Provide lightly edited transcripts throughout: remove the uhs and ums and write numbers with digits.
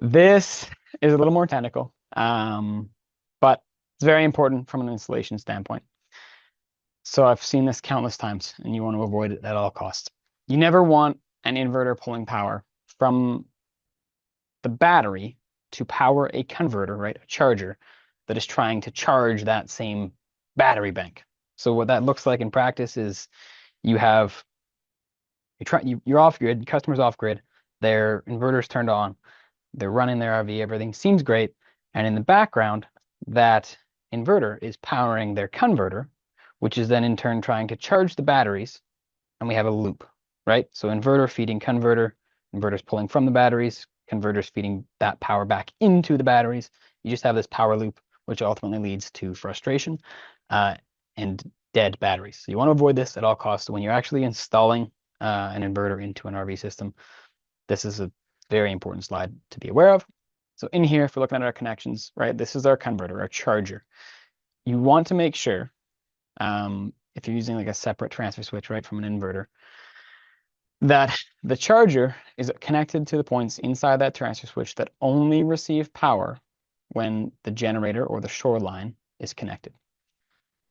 This is a little more technical, but it's very important from an installation standpoint. So I've seen this countless times, and you want to avoid it at all costs. You never want an inverter pulling power from the battery to power a converter, right? A charger that is trying to charge that same battery bank. So what that looks like in practice is you have you're off grid, customers off grid, their inverter's turned on, they're running their RV, everything seems great, and in the background, that inverter is powering their converter, which is then in turn trying to charge the batteries, and we have a loop, right? So inverter feeding converter, inverters pulling from the batteries, converters feeding that power back into the batteries. You just have this power loop, which ultimately leads to frustration and dead batteries. So you want to avoid this at all costs. When you're actually installing an inverter into an RV system, this is a very important slide to be aware of. So in here, if we're looking at our connections, right, this is our converter, our charger. You want to make sure, if you're using like a separate transfer switch, right, from an inverter, that the charger is connected to the points inside that transfer switch that only receive power when the generator or the shoreline is connected.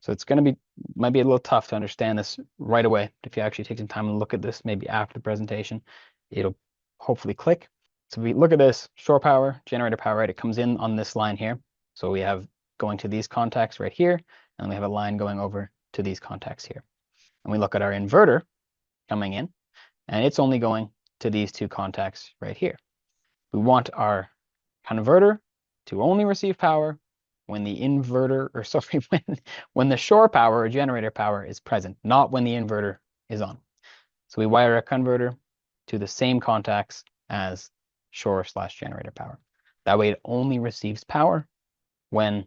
So it's going to might be a little tough to understand this right away. If you actually take some time and look at this, maybe after the presentation, it'll hopefully click. So if we look at this, shore power, generator power, right, it comes in on this line here. So we have going to these contacts right here, and we have a line going over to these contacts here. And we look at our inverter coming in, and it's only going to these two contacts right here. We want our converter to only receive power when the inverter, or sorry, when the shore power or generator power is present, not when the inverter is on. So we wire a converter to the same contacts as shore/generator power. That way it only receives power when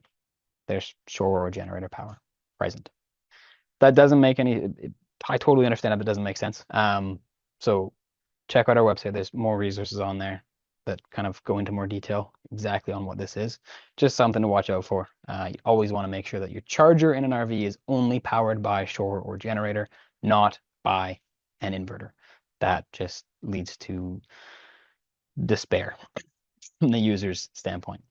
there's shore or generator power present. That doesn't make any, I totally understand that, but it doesn't make sense. So check out our website. There's more resources on there that kind of go into more detail exactly on what this is. Just something to watch out for. You always want to make sure that your charger in an RV is only powered by shore or generator, not by an inverter. That just leads to despair from the user's standpoint.